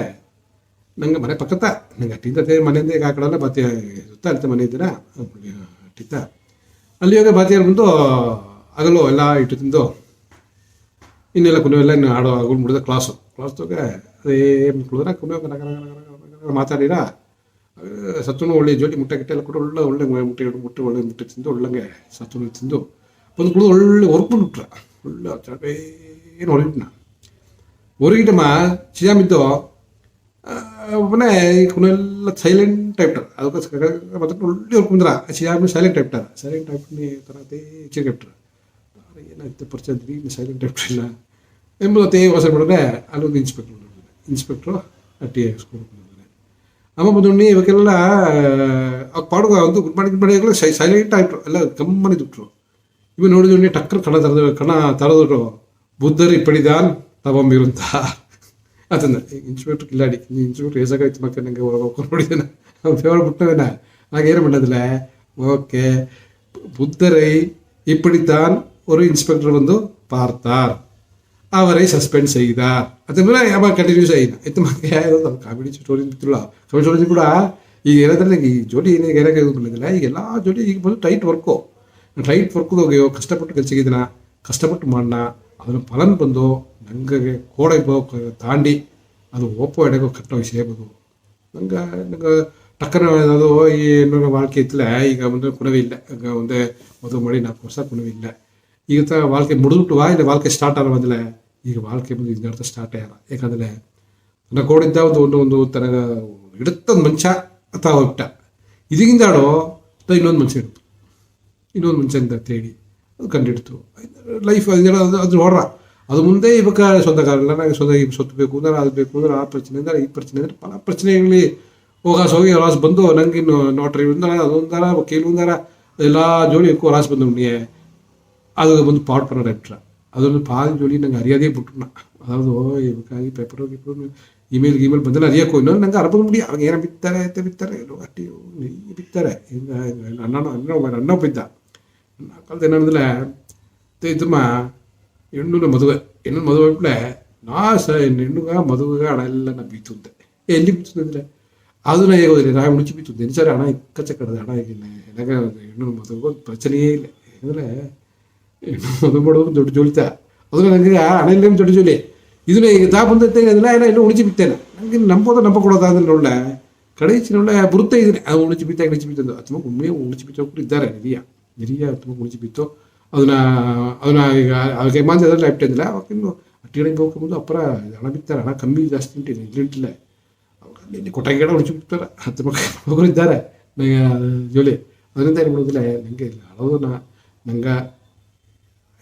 ನಂಗೆ ಮನೆ ಪಕ್ಕದ ನಂಗೆ ಅಟ್ಟಿದ್ದ ಮನೆಯಿಂದ ಈಗ ಆ ಕಡೆಲ್ಲ ಬಾತಿ ಸುತ್ತ ಅಲ್ತ ಮನೆ ಇದ್ದೀರಾ ಅಟ್ಟಿದ್ದ ಅಲ್ಲಿ ಹೋಗಿ ಬಾತಿಯಾರು ಬಂದು ಆಗಲು ಎಲ್ಲ ಇಟ್ಟು ತಿಂದು ಇನ್ನೆಲ್ಲ ಕುಣಿವೆಲ್ಲ ಇನ್ನು ಆಡೋ ಆಗೋದು ಮುಡಿದ ಕ್ಲಾಸ್ದಾಗ ಅದೇ ಕುಳಿದ್ರೆ ಕುಣಿಯೋಗ ಮಾತಾಡಿರ ಸತ್ತುನು ಒಳ್ಳೆ ಜೋಡಿ ಮುಟ್ಟೆ ಗಿಟ್ಟೆ ಎಲ್ಲ ಕೊಟ್ಟು ಒಳ್ಳೆ ಮುಟ್ಟೆ ಒಳ್ಳೆ ಮುಟ್ಟೆ ತಿಂದು ಒಳ್ಳೆಂಗೆ ಸತ್ತುನು ತಿಂದು ಬಂದು ಕುಳಿದು ಒಳ್ಳೆ ಹೊರ್ಕೊಂಡು ಬಿಟ್ರ ಒಳ್ಳೆ ಏನು ಹೊರಗಿಟ್ನ ಹೊರಗಿಟ್ಟಮ್ಮ ಚಿಜಾಮಿದ್ದು ಒಬ್ಬನೇ ಕುನೆಲ್ಲ ಸೈಲೆಂಟ್ ಟೈಪ್ಟರ್ ಅದಕ್ಕೆ ಮತ್ತೆ ಒಳ್ಳೆ ಹೊರ್ಕೊಂಡ್ರ ಚಿಜಾಮಿ ಸೈಲೆಂಟ್ ಟೈಪ್ಟರ್ ಸೈಲೆಂಟ್ ಟೈಪ್ನಿ ತರತೆ ಹೆಚ್ಚಿಗೆ ಟೈಪ್ಟರ್ ಏನಾಯ್ತು ಪರಿಚಯ ಅಂದ್ರಿ ಇನ್ನು ಸೈಲೆಂಟ್ ಟೈಪ್ಟರ್ ಇಲ್ಲ ಎಂಬುದತ್ತೆ ಹೊಸ ಬಿಡಿದ್ರೆ ಅಲ್ಲೊಂದು ಇನ್ಸ್ಪೆಕ್ಟ್ರು ಟಿ ಸ್ಕೂಲ್ ಅಮ್ಮ ಬಂದು ಇವಕ್ಕೆಲ್ಲ ಅವ್ರು ಪಾಡುವ ಒಂದು ಗುಡ್ ಮಾರ್ನಿಂಗ್ ಸೈಲೆಂಟ್ ಆಗಿಟ್ರು ಎಲ್ಲ ಗಮ್ಮನಿದ್ಬಿಟ್ರು ಇವು ನೋಡಿದ್ರು ಟಕ್ಕರ್ ಕಣ ತರದ್ರು ಬುದ್ಧರಿ ಪಡಿದಾನ್ ತಗೊಂಬಿರುಂತ ಅದನ್ನ ಇನ್ಸ್ಪೆಕ್ಟ್ರ್ ಕಿಲ್ಲಾಡಿ ಇನ್ಸ್ಪೆಕ್ಟ್ರ್ ಏಸಾಗಾಯ್ತು ಮತ್ತೆ ನನಗೆ ಹೋಗ್ಕೊಂಡು ನೋಡಿದ್ದೇನೆ ಫೇವರ್ ಬಿಟ್ಟವೇನ ನಾಗೇನು ಮಾಡೋದಿಲ್ಲ ಓಕೆ ಬುದ್ಧರೈ இப்படித்தான் ஒரு இன்ஸ்பெக்டர் வந்து பார்த்தார் அவரை சஸ்பெண்ட் செய்தார் அது ಮೇಲೆ ಅವ ಕಂಟಿನ್ಯೂಸ್ ಆಯಿನ ಇತ್ತು ಮತ್ತೆ ಕಾಮಿಡಿ ಸ್ಟೋರಿ ಬಿತ್ತಿಲ್ಲ ಕಾಮಿಡಿ ಸ್ಟೋರಿ ಕೂಡ ಈಗ ಏನಂದ್ರೆ ಈ ಜೋಡಿ ಏನಿಗೆ ಏನಾಗ ಇದು ಬಂದಿಲ್ಲ ಈಗ ಎಲ್ಲ ಜೋಡಿ ಈಗ ಬಂದು ಟೈಟ್ ವರ್ಕು ಹೋಗ್ಯೋ ಕಷ್ಟಪಟ್ಟು ಕೆಲಸಗಿದ್ದೀನ ಕಷ್ಟಪಟ್ಟು ಮಾಡೋಣ ಅದನ್ನು ಫಲನ್ ಬಂದು ನಂಗೆ ಕೋಡೆ ತಾಂಡಿ ಅದು ಒಪ್ಪೋ ಎಡೆಗೋ ಕಟ್ಟೋ ಸೇಬೋದು ನಂಗೆ ಟಕ್ಕನ ಅದು ಈ ಹೆಣ್ಣು வாழ்க்கை ಇತ್ತಲ್ಲ ಈಗ ಒಂದು ಕುಣವೇ ಇಲ್ಲ ಈಗ ಒಂದೇ ಮದುವೆ ಮಾಡಿ 4 ವರ್ಷ ಕುಣವೇ ಇಲ್ಲ ಈಗ வாழ்க்கை ಮುಡಿದ್ಬಿಟ್ಟು ಇಲ್ಲ வாழ்க்கை ಸ್ಟಾರ್ಟ್ ಆಗ ಬಂದಿಲ್ಲ ಈಗ வாழ்க்கை ಬಂದು ಇದು ಅರ್ಥ ಸ್ಟಾರ್ಟ್ ಆಗಲ್ಲ ಯಾಕಂದರೆ ನನ್ನ ಕೋಡಿದ್ದ ಒಂದು ತರ ಇಡುತ್ತೊಂದು ಮಂಚ ಅಥವಾ ಹೋಗ್ಬಿಟ್ಟ ಇದಕ್ಕಿಂದಾಡೋ ಇನ್ನೊಂದು ಮಂಚ ಇಡ್ತು ಇನ್ನೊಂದು ಮಂಚದಿಂದ ತೇಡಿ ಅದು ಕಂಡಿಡ್ತು ಲೈಫ್ ಅದು ಹೊಡ್ರ ಅದು ಮುಂದೆ ಇವಾಗ ಸ್ವಂತಗಾರಲ್ಲ ನನಗೆ ಸೊತ್ತು ಬೇಕು ಅಂದ್ರೆ ಅದು ಬೇಕು ಅಂದ್ರೆ ಆ ಪ್ರಚನೆ ಅಂದರೆ ಈ ಪ್ರಚನೆ ಅಂದರೆ ಪಲ ಪ್ರಚನೆಗಳಲ್ಲಿ ಹೋಗಿ ರಾಸ್ ಬಂದು ನಂಗೆ ಇನ್ನು ನೋಟ್ರಿ ಒಂದರ ಅದೊಂದರ ವಕೀಲ್ ಒಂದರ ಎಲ್ಲ ಜೋಡಿ ఎక్కువ ರಾಸ್ ಬಂದು ಉಂಡಿಯೇ ಅದು ಬಂದು ಪಾಟ್ ಪರ ರೆಟ್ರ ಅದೊಂದು ಪಾಲ್ ಜೋಡಿ ನಂಗೆ ಅರಿಯೋದೇ ಬಿಟ್ರು ಅದಾವುದು ಇವಕ್ಕಾಗಿ ಪೇಪರು ಗಿಪರು ಇಮೇಲ್ ಬಂದೆಲ್ಲ ಅರಿಯೋಕ್ಕೋ ಇನ್ನೊಂದು ನಂಗೆ ಅರ್ಬದ ಮುಡಿ ಅವಾಗ ಏನೋ ಬಿತ್ತಾರೆ ಎಲ್ಲೋ ಅಟ್ಟಿ ಬಿತ್ತಾರೆ ಹಿಂಗೆ ಅಣ್ಣ ಬಿದ್ದ ನನ್ನ ಕಾಲದ ಏನಂದ್ರೆ ಇದ್ದಮ್ಮ ಹೆಣ್ಣು ಮದುವೆ ಬಿಟ್ಲೆ ಹೆಣ್ಣುಗ ಮದುವೆಗ ಹಣ ಎಲ್ಲ ನಾ ಬೀತುಂದೆ ಎಲ್ಲಿ ಬೀತುಂದ್ರೆ ಅದನ್ನ ಹೇಗೋದಿಲ್ಲ ನಾವು ಮುಣಿಚಿ ಬೀತುಂದೆ ಸರಿ ಹಣ ಇಕ್ಕಚ್ಚ ಕಡದೆ ಹಣ ಹೇಗಿಲ್ಲ ಎನಗ ಹೆಣ್ಣು ಮದುವೆಗೆ ಒಂದು ಪ್ರಚನೆಯೇ ಇಲ್ಲ ಯಾಕಂದರೆ ಹೆಣ್ಣು ಮದುವೆ ಮಾಡೋದು ದೊಡ್ಡ ಜೋಲಿತ ಅದನ್ನ ನನಗೆ ಹಣ ಇಲ್ಲ ದೊಡ್ಡ ಜೋಲಿ ಇದನ್ನ ಈಗ ಬಂದೈತೆ ಅದೆಲ್ಲ ಏನೋ ಇನ್ನೂ ಉಣಿಚಿ ಬಿತ್ತೇನೆ ನನಗೆ ನಂಬ ಕೊಡೋದಾದ್ರೆ ಒಳ್ಳೆ ಕಡೆ ಒಳ್ಳೆ ಬರುತ್ತೆ ಇದೀನಿ ಅದು ಉಣಿಚಿ ಬಿತ್ತಂದು ತುಂಬ ಉಣ್ಣೆ ಉಣಿಚಿ ಬಿತ್ತೋರು ಇದ್ದಾರೆ ಹಿರಿಯ ತುಂಬ ಉಣಿಚಿ ಬಿತ್ತು ಅದನ್ನ ಈಗ ಅವಾಗ ಮಾಂಸ ಅದರಲ್ಲಿ ಇಟ್ಟಿದ್ದಿಲ್ಲ ಅವಾಗಿನ್ನು ಅಟ್ಟಿಗಳಿಗೆ ಹೋಗ್ಕೊಂಡು ಅಪ್ಪರ ಹಣ ಬಿತ್ತಾರೆ ಹಣ ಕಮ್ಮಿ ಜಾಸ್ತಿ ಇಲ್ಲಿಂಟಿಲ್ಲ ಅವಾಗ ಅಲ್ಲಿ ಕೊಟ್ಟಾಗಿಡ ಉಣಿಚಿ ಬಿಡ್ತಾರೆ 10 ಮಕ್ಕಳು ಇದ್ದಾರೆ ನನಗೆ ಜೋಲಿ ಅದರಿಂದ ಏನು ಮಾಡೋದಿಲ್ಲ ನನಗೆ ಇಲ್ಲ ಅಳೋದು ನಂಗೆ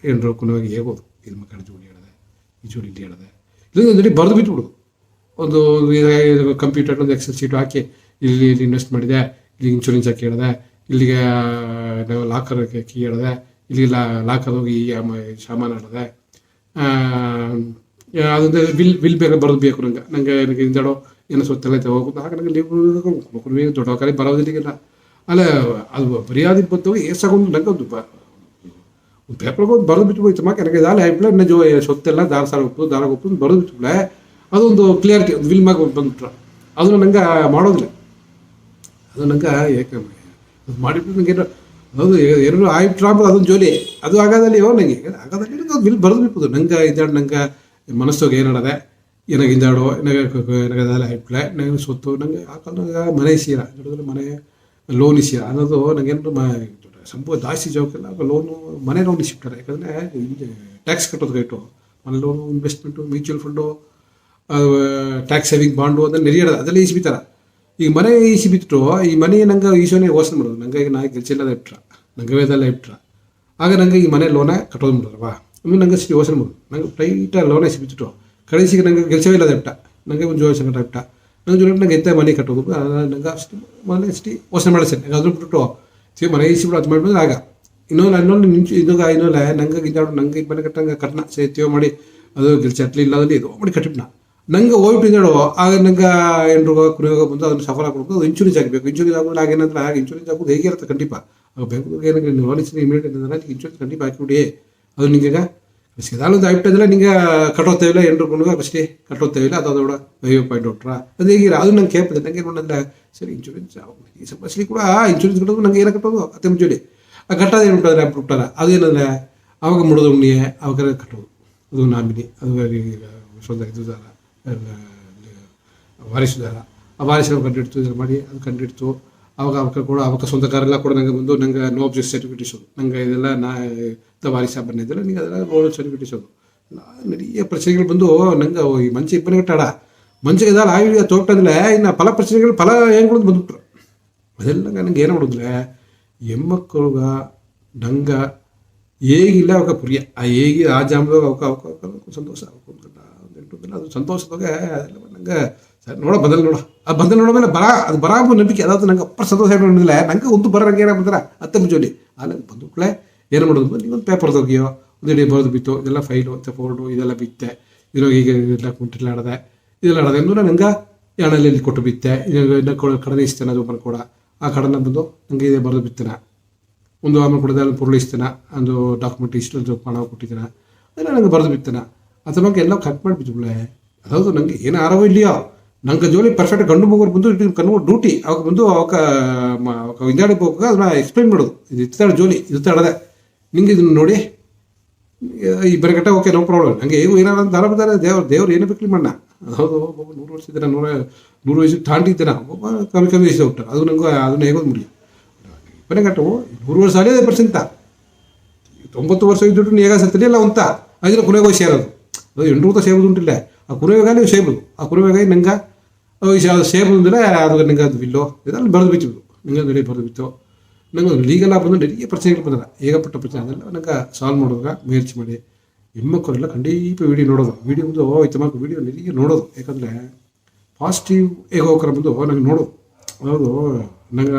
ಏನ್ರು ಕುನವಾಗಿ ಹೇಗೋದು ಇದು ಮಕ್ಕಳ ಜೋಡಿ ಹೇಳಿದೆ ಈ ಜೋಡಿ ಇಲ್ಲಿ ಹೇಳಿದೆ ಇಲ್ಲೊಂದು ಬರೆದು ಬಿಟ್ಬಿಡು ಒಂದು ಕಂಪ್ಯೂಟರ್ ಒಂದು ಎಕ್ಸೆಲ್ ಶೀಟ್ ಹಾಕಿ ಇಲ್ಲಿ ಇನ್ವೆಸ್ಟ್ ಮಾಡಿದೆ ಇಲ್ಲಿ ಇನ್ಶೂರೆನ್ಸ್ ಹಾಕಿ ಹೇಳಿದೆ ಇಲ್ಲಿಗೆ ಲಾಕರ್ ಕೀ ಹೇಳಿದೆ ಇಲ್ಲಿ ಲಾಕರ್ ಹೋಗಿ ಸಾಮಾನು ಹೇಳಿದೆ ಅದೊಂದು ಬಿಲ್ ಬೇಗ ಬರೋದು ಬೇಕು ನನಗೆ ಹಿಂದಾಡೋ ಏನೋ ಸ್ವತ್ತೆಲ್ಲ ಹೋಗೋದು ಆಗ ನನಗೆ ಲೀವ್ ದೊಡ್ಡ ಕಾಲಿ ಬರೋದಿಲ್ಲ ಅಲ್ಲ ಅದು ಬರಿಯಾದಿ ಬಂದು ಏಸಾಗೊಂಡು ನಂಗೆ ಒಂದು ಪೇಪರ್ಗೆ ಒಂದು ಬರೆದು ಬಿಟ್ಟು ಹೋಯ್ತು ಮಕ್ಕ ನನಗೆ ದಾಲ ಆಯ್ಬಿಟ್ಲೆ ಜೋ ಸೊತ್ತೆಲ್ಲ ದಾರ ಒಪ್ಪು ಬರೆದು ಬಿಟ್ಬಿಟ್ಲೆ ಅದೊಂದು ಕ್ಲಿಯರಿಟಿ ಒಂದು ವಿಲ್ ಮ್ಯಾಗ ಬಂದ್ಬಿಟ್ರೆ ಅದನ್ನು ನಂಗೆ ಮಾಡೋದಿಲ್ಲ ಅದು ನಂಗೆ ಏಕೆ ಅದು ಮಾಡಿಬಿಟ್ಟು ನನಗೆ ಅದು ಎರಡು ಆಯ್ಬಿಟ್ರ ಅದೊಂದು ಜೋಲಿ ಅದು ಆಗೋದಲ್ಲಿ ನನಗೆ ಆಗೋದಲ್ಲಿ ಅದು ವಿಲ್ ಬರೆದು ಬಿಡ್ಬೋದು ನಂಗೆ ಇದ್ದಾಡು ನಂಗೆ ಮನಸ್ಸೋಗಿ ಏನಾಡದೆ ಏನಾಗ ಹಿಂದಾಡೋ ನನಗೆ ದಾಲ ಆಯ್ಬಿಟ್ಲೆ ನನಗೆ ಸೊತ್ತು ನನಗೆ ಹಾಕೊಂಡು ಮನೆ ಸೀರ ಮನೆ ಲೋನ್ ಇಸಿರ ಅನ್ನೋದು ನನಗೇನು ಜಾಸ್ತಿ ಜವಾಬ್ದಾರಿ ಆಗ ಲೋನು ಮನೆ ಲೋನ್ ಇಸಿಬಿಟ್ಟಾರೆ ಯಾಕಂದರೆ ಟ್ಯಾಕ್ಸ್ ಕಟ್ಟೋದು ಗೈಟು ಮನೆ loan investment mutual fund tax saving bond ಅದನ್ನು ನೆರೆಯೋದು ಅದೆಲ್ಲ ಈಸಿಬಿತ್ತಾರ ಈಗ ಮನೆ ಈಸಿಬಿಟ್ಟು ಈ ಮನೆ ನಂಗೆ ಈಸೋನೇ ಯೋಚನೆ ಮಾಡೋದು ನಂಗೆ ಈಗ ನಾ ಗೆಲ್ಸಿಲ್ಲದ ಇಟ್ರ ನಂಗೆ ವೇದೆಲ್ಲ ಇಟ್ರ ಆಗ ನಂಗೆ ಈ ಮನೆ ಲೋನೇ ಕಟ್ಟೋದು ಮಾಡೋದಲ್ವಾ ಆಮೇಲೆ ನಂಗೆ ಅಷ್ಟು ಯೋಚನೆ ಮಾಡೋದು ನಂಗೆ ಟೈಟಾಗಿ ಲೋನೇ ಸಿಬಿಟ್ಟು ಕಳಿಸಿಗೆ ನಂಗೆ ಗೆಲ್ಸವೇ ಇಲ್ಲದ ಇಟ್ಟ ನಂಗೆ ಒಂದು ಜೋಳ ಸಂಕಟ ಇಟ್ಟ ನಂಗೆ ಜೋಳ ನಂಗೆ ಎತ್ತ ಮನೆ ಕಟ್ಟೋದು ನಂಗೆ ಅಷ್ಟು ಮನೆ ಅಷ್ಟು ಯೋಚನೆ ಮಾಡಿಸಿ ನಂಗೆ ಅದನ್ನು ಬಿಟ್ಟು ಮನೆ ಈಸಿಬಿಟ್ಟು ಅದು ಮಾಡಿದ್ರೆ ಆಗ ಇನ್ನೊಂದು ಇನ್ನೊಲ್ಲ ನಂಗೆ ಇದ್ದಾಡು ನಂಗೆ ಈಗ ಮನೆ ಕಟ್ಟಂಗೆ ಕಟ್ಟಣ ಸೇತೇವೆ ಮಾಡಿ ಅದು ಗೆಲ್ಸಿ ಅಟ್ಲಿ ಇಲ್ಲದಲ್ಲಿ ಇದು ಮಾಡಿ ಕಟ್ಟಿಬಿಟ್ನ ನಂಗೆ ಹೋಗ್ಬಿಟ್ಟು ಇದ್ದಾಡು ಆಗ ನಂಗೆ ಏನ್ರು ಕುರಿಯೋಗ ಬಂದು ಅದನ್ನು ಸಫಲ ಕೊಡ್ಬೇಕು ಅದು ಇನ್ಶೂರೆನ್ಸ್ ಆಗಬೇಕು ಇನ್ಶೂರೆನ್ಸ್ ಆಗೋದು ಆಗೇನಂದ್ರೆ ಆಗ ಇನ್ಶೂರೆನ್ಸ್ ಆಗೋದು ಹೇಗಿರುತ್ತೆ ಖಂಡಿತ ಆಗ ಬ್ಯಾಂಕ್ಗೆ ಏನಾಗ ನಾಲೆಜ್ ಇಮಿಡಿಯೇಟ್ ಅಂದರೆ ಇನ್ಶೂರೆನ್ಸ್ ಖಂಡಿತ ಹಾಕಿಬಿಡಿ ಅದು ನಿಂಗೆ ಫಸ್ಟ್ಗೆ ಏದಾದ್ರು ಆಯ್ಬಿಟ್ಟಂದ್ರೆ ನಿಂಗೆ ಕಟ್ಟೋತ್ತೇವಿಲ್ಲ ಎಂಟ್ರು ಕೊಂಡು ಫಸ್ಟೇ ಕಟ್ಟೋತ್ತೇವಿಲ್ಲ ಅದೋಡ ವೈವ್ ಪಾಯಿಂಟ್ ಹೊಟ್ರ ಅದು ಹೇಗಿರ ಅದು ನಂಗೆ ಕೇಳ್ತದೆ ನಂಗೆ ಏನು ಮಾಡಂದ್ರೆ ಸರಿ ಇನ್ಶೂರೆನ್ಸ್ ಈ ಫಸ್ಟ್ಲಿ ಕೂಡ ಇನ್ಶೂರೆನ್ಸ್ ಕಟ್ಟೋದು ನಂಗೆ ಏನೋ ಕಟ್ಟೋದು ಅತ್ತೆ ಮುಂಚೂಡಿ ಆ ಕಟ್ಟೋದು ಏನು ಬಿಟ್ಟಾರೆ ಬಿಟ್ಟಾರ ಅದೇನಂದ್ರೆ ಅವಾಗ ಮುಡೋದು ಉಣ್ಣಿಯೇ ಅವಾಗ ಕಟ್ಟೋದು ಅದು ನಾಮಿನಿ ಅದು ಸ್ವಂತ ಇದ್ದುದಾರ ವಾರಿಸಿದಾರ ಆ ವಾರಿಸಿದ ಕಂಡಿಡ್ತು ಇದನ್ನು ಮಾಡಿ ಅದು ಕಂಡಿಡ್ತು ಅವಾಗ ಅವಕ್ಕೆ ಸ್ವಂತ ಕಾರೆಲ್ಲ ಕೂಡ ನಂಗೆ ಬಂದು ನಂಗೆ ನೋ ಅಬ್ಜೆಕ್ಟ್ ಸರ್ಟಿಫಿಕೇಟ್ ಇಸೋದು ನಂಗೆ ಇದೆಲ್ಲ ವಾರಿಸ ಬಂದಿದ್ದೆಲ್ಲ ನಿಂಗೆ ಅದೆಲ್ಲ ರೋಡ್ ಸರ್ಟಿಫಿಕೇಟ್ ಇಸೋದು நிறைய பிரச்சனைகள் ಬಂದು ನಂಗೆ ಈ ಮಂಚ ಇಬ್ಬನೇ ಕಟ್ಟಾಡ ಮಂಚಿಗೆ ಇದಾಲ ಆಗಿ ತೋಟಂದ್ರೆ ಇನ್ನು ಪಲ ಪ್ರಚನೆಗಳು ಪಲ ಹೆಂಗಳು ಬಂದುಬಿಟ್ರು ಅದೆಲ್ಲ ನಂಗೆ ಏನು ಮಾಡೋದ್ರೆ ಹೆಮ್ಮಕ್ಕಳುಗ ನಂಗೆ ಹೇಗಿಲ್ಲ ಅವಕ್ಕೆ ಪುರಿಯ ಆ ಹೇಗೆ ಆ ಜಾಮದಾಗ ಅವಕ್ಕೆ ಸಂತೋಷ ಒಂದು ಎಂಟು ಅದು ಸಂತೋಷದಾಗ ಅದೆಲ್ಲ ನಂಗೆ ಸರ್ ನೋಡೋ ಬಂದಲ್ಲಿ ನೋಡೋ ಆ ಬಂದಲ್ಲಿ ನೋಡೋಮೇಲೆ ಅದು ಬರಾಬು ನಂಬಿಕೆ ಅದಾದ ನಂಗೆ ಅಪ್ಪ ಸಂತೋಷ ನೋಡಿಲ್ಲ ನಂಗೆ ಒಂದು ಬರೋ ನಂಗೆ ಏನೋ ಬಂದ್ರೆ ಅತ್ತೆ ಮುಂಜೋಲಿ ಆಮೇಲೆ ಬಂದುಗಳೇ ಏನು ಮಾಡೋದು ನೀವೊಂದು ಪೇಪರ್ ತೆಗಿಯೋ ಒಂದು ಇಡೀ ಬರೆದು ಬಿತ್ತು ಇದೆಲ್ಲ ಫೈಲು ಫೋಲ್ಡು ಇದೆಲ್ಲ ಬಿತ್ತೆ ಇದ್ರಾಗ ಈಗ ಇದೆಲ್ಲ ಕುಂಟಿಲ್ಲ ಆಡದೆ ಇದೆಲ್ಲ ಆಡದೆ ಇನ್ನೂ ನಂಗೆ ಎಣ್ಣೆಲ್ಲಿ ಕೊಟ್ಟು ಬಿತ್ತೆ ಇನ್ನು ಕಡನೆ ಇಸ್ತೇನೆ ಅದು ಕೂಡ ಆ ಕಡನ ಬಂದು ನನಗೆ ಇದೇ ಬರೆದು ಬಿತ್ತೇನೆ ಒಂದು ಆಮೇಲೆ ಕೊಡೋದು ಅಲ್ಲಿ ಪೊರುಳು ಇಸ್ತೇನೆ ಒಂದು ಡಾಕ್ಯುಮೆಂಟ್ ಇಷ್ಟು ಹಣ ಕೊಟ್ಟಿದ್ದೇನೆ ಅದೆಲ್ಲ ನಂಗೆ ಬರೆದು ಬಿತ್ತೇನೆ ಅದ್ರ ಬಗ್ಗೆ ಎಲ್ಲ ಕಟ್ ಮಾಡಿಬಿಟ್ಟುಗಳೇ ಅದಾವುದು ನನಗೆ ಏನು ಆರೋಗ್ಯ ಇಲ್ಲಯೋ ನಂಗೆ ಜೋಲಿ ಪರ್ಫೆಕ್ಟ್ ಗಂಡು ಮಗುರು ಬಂದು ಕನ್ವೋ ಡ್ಯೂಟಿ ಅವಾಗ ಬಂದು ಅವಕ್ಕೆ ಹಿಂದಾಡಿ ಹೋಗಾಗ ಅದನ್ನ ಎಕ್ಸ್ಪ್ಲೈನ್ ಮಾಡೋದು ಇದು ಇತ್ತಾಳೆ ಜೋಲಿ ಇತ್ತಾಡದೆ ನಿಂಗೆ ಇದನ್ನು ನೋಡಿ ಇಬ್ಬರ ಗಟ್ಟ ಓಕೆ ನೋ ಪ್ರಾಬ್ಲಮ್ ನನಗೆ ಹೇಗೂ ಏನಾದ್ರು ದಾರ ಬರ್ತಾರೆ ದೇವ್ರು ಏನು ಬೇಕಲಿ ಮಣ್ಣ ಹೌದು ಒಬ್ಬ 100 ವರ್ಷ ಇದ್ದಾನೆ 100 ವಯಸ್ಸು ತಾಂಡಿದ್ದಾನೆ ಒಬ್ಬ ಕಮ್ಮಿ ವಯಸ್ಸು ಹುಟ್ಟ ಅದು ನಂಗೆ ಅದನ್ನ ಹೇಗೋದು ಮುಡಿ ಇಬ್ಬರೇ ಗಟ್ಟವು 100 ವರ್ಷ ಅದೇ ಪರ್ಸೆಂಟ 90 ವರ್ಷ ಇದ್ದುಟ್ಟು ಹೇಗ ಸತ್ತಲಿ ಎಲ್ಲ ಅಂತ ಅದನ್ನ ಕುನೆಗೋಗಿ ಸೇರೋದು ಅದು 8 ಸೇಬೋದು ಉಂಟಿಲ್ಲ ಆ ಕುನೆವಾಗ ನೀವು ಸೇಬೋದು ಆ ಕುನೆವಾಗ ನಂಗೆ ಸೇಬೋದು ಅಂದರೆ ಅದು ನಂಗೆ ಅದು ಬಿಲ್ಲು ಇದೆಲ್ಲ ಬರೆದು ಬಿತ್ತು ನಂಗೆ ನಡಿ ಬರೆದು ಬಿತ್ತು ನಂಗೆ ಲೀಗಲ್ ಬಂದು நிறைய ಪ್ರಶ್ನೆಗಳು ಬಂದದ ಏಗಪಟ್ಟ ಪ್ರಶ್ನೆ ಅದೆಲ್ಲ ನಂಗೆ ಸಾಲ್ವ್ ಮಾಡೋದಾಗ ಮುಯற்சி ಮಾಡಿ ಹೆಣ್ಮಕ್ಕಳೆಲ್ಲ ಖಂಡಿತ ವೀಡಿಯೋ ನೋಡೋದು ವೀಡಿಯೋ ಬಂದು ಇತ್ತಮಾಕ ವೀಡಿಯೋ நிறைய ನೋಡೋದು ಯಾಕಂದರೆ ಪಾಸಿಟಿವ್ ಹೇಗೋಕ್ರ ಬಂದು ನಂಗೆ ನೋಡೋದು ಹೌದು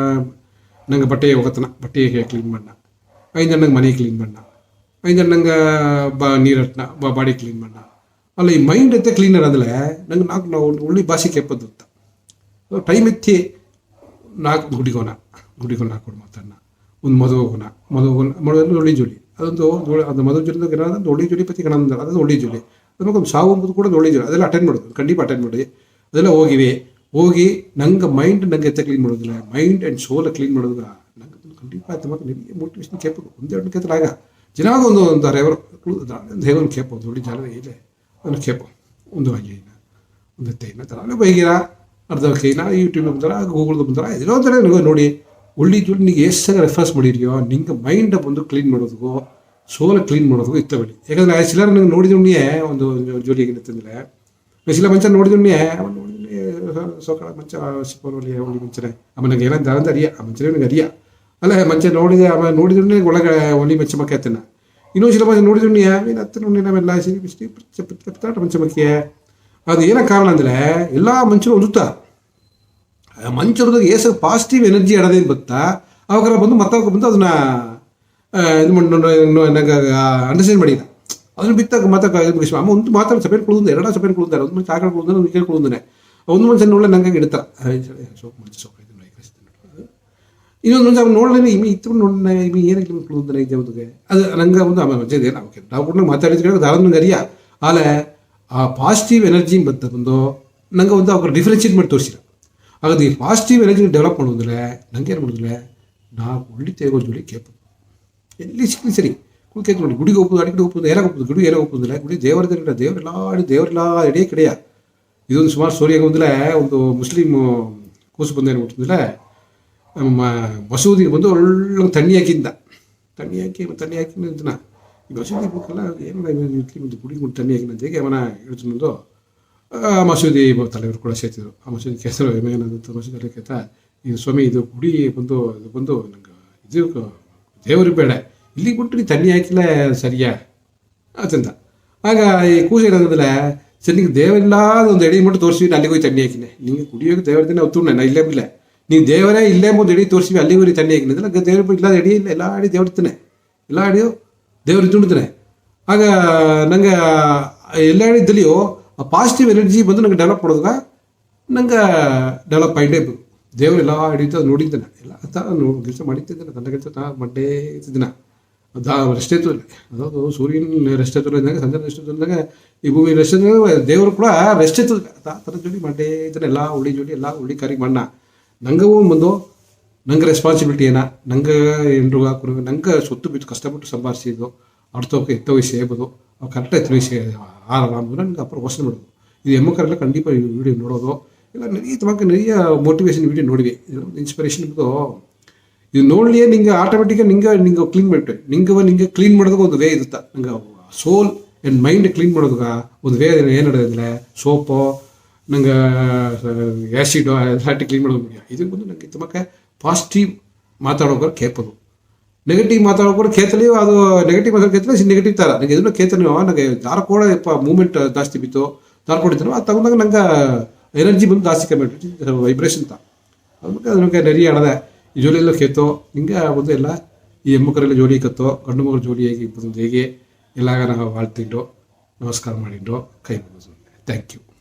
ನಂಗೆ ಬಟ್ಟೆ ಹೋಗತ್ತನ ಬಟ್ಟೆ ಕ್ಲೀನ್ ಮಾಡಣ 5 ನಂಗೆ ಮನೆ ಕ್ಲೀನ್ ಮಾಡಣ 5 ನಂಗೆ ನೀರು ಹಟ್ಟಣ ಬಾಡಿ ಕ್ಲೀನ್ ಮಾಡಣ ಅಲ್ಲ ಈ ಮೈಂಡ್ ಎತ್ತೆ ಕ್ಲೀನರ್ ಅಂದರೆ ನಂಗೆ ನಾವು ಒಳ್ಳೆ ಭಾಷೆ ಕೇಳ್ಪದ್ದು ಅಂತ ಟೈಮ್ ಎತ್ತಿ ಗುಡಿಗೋಣ ಹಾಕೊಂಡು ಮಾತಾಡೋಣ ಒಂದು ಮದುವೆ ಒಳ್ಳೆ ಜೋಡಿ ಅದೊಂದು ಅದು ಮದುವೆ ಜೋಡಿ ಅದು ಒಳ್ಳೆ ಜೋಡಿ ಪತಿ ಕಣ ಅಂದ್ರೆ ಅದೊಂದು ಒಳ್ಳೆ ಜೋಡಿ ಅದಕ್ಕೆ ಒಂದು ಸಾವು ಅಂಬುದು ಕೂಡ ಒಳ್ಳೆ ಜೋಡಿ ಅದೆಲ್ಲ ಅಟೆಂಡ್ ಮಾಡೋದು ಖಂಡಿತ ಅಟೆಂಡ್ ಮಾಡಿ ಅದೆಲ್ಲ ಹೋಗಿ ನಂಗೆ ಮೈಂಡ್ ನಂಗೆ ಎತ್ತ ಕ್ಲೀನ್ ಮಾಡೋದಿಲ್ಲ ಮೈಂಡ್ ಆ್ಯಂಡ್ ಸೋಲ್ ಕ್ಲೀನ್ ಮಾಡೋದು ನಂಗೆ ಖಂಡಿತ ಆಯ್ತು ಮತ್ತು ನಿಮಗೆ ಮೋಟಿವೇಶನ್ ಕೇಳ್ಬೋದು ಒಂದೆರಡು ಕೇಳ್ತಾಗ ಜನಾಗ ಒಂದು ರೇವರು ಹೇಗೋ ಒಂದು ಕೇಳ್ಬೋದು ಒಳ್ಳೆ ಜನ ಇದೆ ಅದನ್ನು ಕೇಳ್ಬೋದು ಒಂದು ಹಾಗೇನ ಒಂದು ತೈನ ಥರ ಅಲ್ಲೇ ಬೈಗಿರ ಅರ್ಧ ಕೈನ ಯೂಟ್ಯೂಬ್ ಬಂದಾರ ಗೂಗಲ್ದು ಬಂದಾರ ಇದೆಲ್ಲೋ ಥರ ನೋಡಿ ಒಳ್ಳೆ ಜೋಡಿ ನಿಂಗೆ ಎಷ್ಟು ಸಲ ರೆಫರೆನ್ಸ್ ಮಾಡಿದೆಯೋ ನಿಂಗೆ ಮೈಂಡ್ ಬಂದು ಕ್ಲೀನ್ ಮಾಡೋದಕ್ಕೂ ಸೋಲ ಕ್ಲೀನ್ ಮಾಡೋದಕ್ಕೂ ಇತ್ತಬೇಡಿ ಯಾಕಂದರೆ ಚಿಲ್ಲರ್ ನಂಗೆ ನೋಡಿದವನಿಯೇ ಒಂದು ಜೋಡಿ ಹೇಗಿರುತ್ತಂದರೆ ಚಿಲ್ಲ ಮಂಚ ನೋಡಿದವನಿಯೇ ಸೋಕಳ ಮಂಚ ಸಿಪ್ಪಲ್ಲಿ ಒಳ್ಳೆ ಮಂಚನೆ ಆಮೇಲೆ ನಂಗೆ ಏನಂತ ಅಂತ ಅರಿಯ ಆ ಮಂಚನೇ ನನಗೆ ಅರಿಯ ಅಲ್ಲ ಮಂಚ ನೋಡಿದೆ ಆಮೇಲೆ ನೋಡಿದ್ರೆ ಒಳಗೆ ಒಳ್ಳೆ ಮಂಚ ಮಕ್ಕೆ ಹತ್ತನ ಇನ್ನೂ ಚಿಲ್ಲ ಮಂಚ ನೋಡಿದವನಿಯ ಏನು ಹತ್ತ ನೋಡಿ ನಾವೆಲ್ಲ ಸಿರಿ ಬಿಸ್ಟಿ ಮಂಚ ಮಕ್ಕೆ ಅದು ಏನೋ ಕಾರಣ ಅಂದರೆ ಎಲ್ಲ ಮಂಚನೂ ಹೊಂದುತ್ತಾ ಮಂಚೂರದಾಗ ಏಸು ಪಾಸಿಟಿವ್ ಎನರ್ಜಿ ಅಡೋದೇನು ಬತ್ತಾ ಅವಾಗ ಬಂದು ಮತ್ತೆ ಬಂದು ಅದನ್ನ ಇದು ಮಾಡಿ ನಂಗೆ ಅಂಡರ್ಸ್ಟ್ಯಾಂಡ್ ಮಾಡಿಲ್ಲ ಅದನ್ನು ಬಿತ್ತಾಗ ಮತ್ತೆ ಅಮ್ಮ ಒಂದು ಮಾತಾಡಿ ಸಪೇಟ್ ಕುಳಿದ್ರೆ ಎರಡ ಸಪೇಟ್ ಕುಳಿತಾರೆ ಒಂದು ಮಂಚ ಆಕಡೆ ಕುಳಿದ್ರೆ ಒಂದು ವಿಕೆಟ್ ಕುಳಿದ್ರೆ ಒಂದು ಮನುಷ್ಯನ ನೋಡಲೆ ನಂಗೆ ಇಡ್ತಾರೆ ಸೋಪ್ ಮಂಚ ಸೋಪ್ ಇನ್ನೊಂದು ಮಂಚ ಅವ್ನು ನೋಡಲೇ ಇಮಿ ಇತ್ತು ನೋಡೋಣ ಇಮಿ ಏನಕ್ಕೆ ಕುಳಿದ್ರೆ ಇದ್ದೇವೆ ಅದು ನಂಗೆ ಒಂದು ಆಮೇಲೆ ಮಂಚ ಇದೆ ನಾವು ಕೂಡ ಮಾತಾಡಿದ್ರೆ ದಾರ ನಂಗೆ ಅರಿಯ ಆಲೆ ಆ ಪಾಸಿಟಿವ್ ಎನರ್ಜಿ ಬತ್ತ ಬಂದು ನಂಗೆ ಒಂದು ಅವ್ರು ಡಿಫ್ರೆನ್ಷಿಯೇಟ್ ಮಾಡಿ ತೋರಿಸಿರ ಹಾಗಾದ್ರೆ ಈ ಪಾಸಿಟಿವ್ ಎನರ್ಜಿ ಡೆವಲಪ್ ಮಾಡೋದ್ರೆ ನಂಗೆ ಏನು ಮಾಡಿದ್ರೆ ನಾವು ಒಳ್ಳೆ ತೇಗೋ ಜೋಡಿ ಕೇಳ್ಬೋದು ಎಲ್ಲಿ ಸಿಕ್ಕಲಿ ಸರಿ ಕುಳಿಕೆ ನೋಡಿ ಗುಡಿಗೆ ಹೋಗ್ಬೋದು ಅಡಿಗೆ ಹೋಗ್ಬೋದು ಏನಾಗ ಹೋಗ್ಬೋದು ಗುಡಿ ಏನೋ ಹೋಗ್ಬೋದಿಲ್ಲ ಗುಡಿ ದೇವರೆಲ್ಲ ಎಡೆಯ ಕಡೆಯ ಇದೊಂದು ಸುಮಾರು ಸ್ಟೋರಿ ಆಗೋದಿಲ್ಲ ಒಂದು ಮುಸ್ಲಿಮ್ ಕೂಸು ಬಂದೇನು ಬಿಟ್ಟಿದ್ರೆ ಮಸೂದಿಗೆ ಬಂದು ಒಳ್ಳೆ ತಣ್ಣಿ ಹಾಕಿ ನಿಂತನ ಈ ಮಸೂದಿ ಬೇಕಲ್ಲ ಏನು ಗುಡಿ ತಣ್ಣಿ ಹಾಕಿನ ಹೇಗೆ ಅವನ ಹೇಳ್ತಿದ್ದು ಮಸೂದಿ ತಲೆಯವರು ಕೂಡ ಸೇರ್ತಿದ್ರು ಆ ಮಸೂದಿ ಕೆಸರು ಏನಾದಂಥ ಮಸೂದಿ ಕೇತ ಇದು ಸ್ವಾಮಿ ಇದು ಗುಡಿ ಬಂದು ನಂಗೆ ಇದು ದೇವ್ರಿಗೆ ಬೇಡ ಇಲ್ಲಿಗೆ ಬಿಟ್ಟು ನೀ ತಣ್ಣಿ ಹಾಕಿಲ್ಲ ಸರಿಯಾ ಅಂತಂದ ಆಗ ಈ ಕೂಸು ಏನಾಗೋದಿಲ್ಲ ಸರಿ ನಿಂಗೆ ದೇವರಿಲ್ಲ ಒಂದು ಎಡೆ ಮಟ್ಟು ತೋರಿಸಿ ಅಲ್ಲಿಗೆ ಹೋಗಿ ತಣ್ಣಿ ಹಾಕಿನೆ ನಿಂಗೆ ಕುಡಿಯೋಕೆ ದೇವರದೇನೆ ಅವತ್ತು ನಾ ಇಲ್ಲೇ ಬಿಲ್ಲ ನೀವು ದೇವರೇ ಇಲ್ಲೇ ಒಂದು ಎಡೆ ತೋರಿಸಿ ಅಲ್ಲಿಗೆ ಹೋಗಿ ತಣ್ಣಿ ಹಾಕಿನ ಅಂದ್ರೆ ದೇವ್ರ ಇಲ್ಲ ಎಡೆ ಇಲ್ಲ ಎಲ್ಲ ಅಡಿ ದೇವ್ರಿರ್ತಾನೆ ಎಲ್ಲ ಅಡಿಯೋ ದೇವ್ರಿಗೆ ತುಂಡ್ತಾನೆ ಆಗ ನಂಗೆ ಎಲ್ಲ ಅಡಿದ್ದಲಿಯೋ ಆ ಪಾಸಿಟಿವ್ ಎನರ್ಜಿ ಬಂದು ನಂಗೆ ಡೆವಲಪ್ ಮಾಡೋದಾಗ ನಂಗೆ ಡೆವಲಪ್ ಆಯ್ಡೇ ದೇವರೆಲ್ಲ ಹಿಡಿತ ನೋಡಿದ್ದಾನೆ ಎಲ್ಲ ಅಂತ ಕೆಲಸ ಮಾಡಿದ್ದೇನೆ ನನ್ನ ಕೆಲಸ ನಾ ಮಂಡೇ ಇದ್ದಿನ ರೆಸ್ಟ್ ಆಯ್ತು ಅದಾವುದು ಸೂರ್ಯನ ರೆಸ್ಟ್ ಆಯ್ತು ಇದ್ದಾಗ ಸಂಜೆ ರೆಸ್ಟ್ ಆಯ್ತು ಅಂದಾಗ ಈ ಭೂಮಿ ರೆಸ್ಟ್ ದೇವರು ಕೂಡ ರೆಸ್ಟ್ ಆಯ್ತು ಆ ಥರ ಜೋಡಿ ಮಾಡೇ ಇದ್ರೆ ಎಲ್ಲ ಉಳ್ಳಿ ಜೋಡಿ ಎಲ್ಲ ಉಳ್ಳಿ ಕರಿ ಮಣ್ಣ ನಂಗೂ ಮುಂದು ನಂಗೆ ರೆಸ್ಪಾನ್ಸಿಬಿಲಿಟಿ ಏನ ನಂಗೆ ಎಂಡ್ರು ಹಾಕೊಂಡು ನಂಗೆ ಸೊತ್ತು ಬಿತ್ತು ಕಷ್ಟಪಟ್ಟು ಸಂಭಾರಿಸಿದ್ದು அடுத்தவங்க எத்தனை செய்யಬಹುದು ಅವ್ರು ಕರೆಕ್ಟಾಗಿ ತಿಳಿಸಿ ಆರಾಮ ನಂಗೆ ಅப்புறம் ಯೋಚನೆ ಮಾಡೋದು ಇದು ಹೆಮ್ಮಕ್ಕರೆಲ್ಲ ಖಂಡಿತ ವಿಡಿಯೋ ನೋಡೋದು ಇಲ್ಲ நிறைய ಮೋಟಿವೇಶನ್ ವಿಡಿಯೋ ನೋಡಿವೆ ಇನ್ಸ್ಪಿರೇಷನ್ ಇದು ನೋಡಲಿಯೇ ನಿಂಗೆ ಆಟೋಮೆಟಿಕ್ಕಾಗಿ ನಿಂಗೆ ಕ್ಲೀನ್ ಮಾಡಿಬಿಟ್ಟು ನಿಂಗೆ ಕ್ಲೀನ್ ಮಾಡೋದಕ್ಕೆ ಒಂದು ವೇ ಇರುತ್ತೆ ನಂಗೆ ಸೋಲ್ ಆ್ಯಂಡ್ ಮೈಂಡ್ ಕ್ಲೀನ್ ಮಾಡೋದಕ್ಕೆ ಒಂದು ವೇ ಏನು ನಡೆಯೋದಿಲ್ಲ ಸೋಪು ನಂಗೆ ಆ್ಯಸಿಡ್ ಎಲ್ಲಾಟಿ ಕ್ಲೀನ್ ಮಾಡೋದು ಇದಕ್ಕೆ ಬಂದು ನಂಗೆ ತಮಕ್ಕೆ ಪಾಸಿಟಿವ್ ಮಾತಾಡೋಕೆ ಕೇಳ್ಬೋದು ನೆಗೆಟಿವ್ ಮಾತಾಡೋಕೆ ಕೇತಲಿ ಅದು ನೆಗೆಟಿವ್ ಮಾತಾಡೋ ಕೇತಲಿ ನೆಗೆಟಿವ್ ಥರ ನನಗೆ ಇದನ್ನು ಕೇತನೋ ನನಗೆ ದಾರ ಕೂಡ ಮೂಮೆಂಟ್ ಜಾಸ್ತಿ ಬಿತ್ತು ದಾರ ಕೊಡಿದ್ರು ಅದು ತಗೊಂಡಾಗ ನಂಗೆ ಎನರ್ಜಿ ಬಂದು ಜಾಸ್ತಿ ಕಮ್ಮಿ ವೈಬ್ರೇಷನ್ ತ ಅದು ನನಗೆ ನೆರಿಯ ಆಡದೆ ಈ ಜೋಲಿಯೆಲ್ಲ ಕೇತೋ ಹಿಂಗೆ ಬಂದು ಎಲ್ಲ ಈ ಹೆಮ್ಮಕ್ಕರೆಲ್ಲ ಜೋಲಿ ಕತ್ತೋ ಗಂಡು ಮಗಳು ಜೋಲಿ ಹೇಗೆ ಬಂದು ಹೇಗೆ ಎಲ್ಲಾಗ ನಾವು வாழ்த்திட்டோ ನಮಸ್ಕಾರ ಮಾಡಿಟ್ಟು ಕೈ ಮುಗಿದು ಥ್ಯಾಂಕ್ ಯು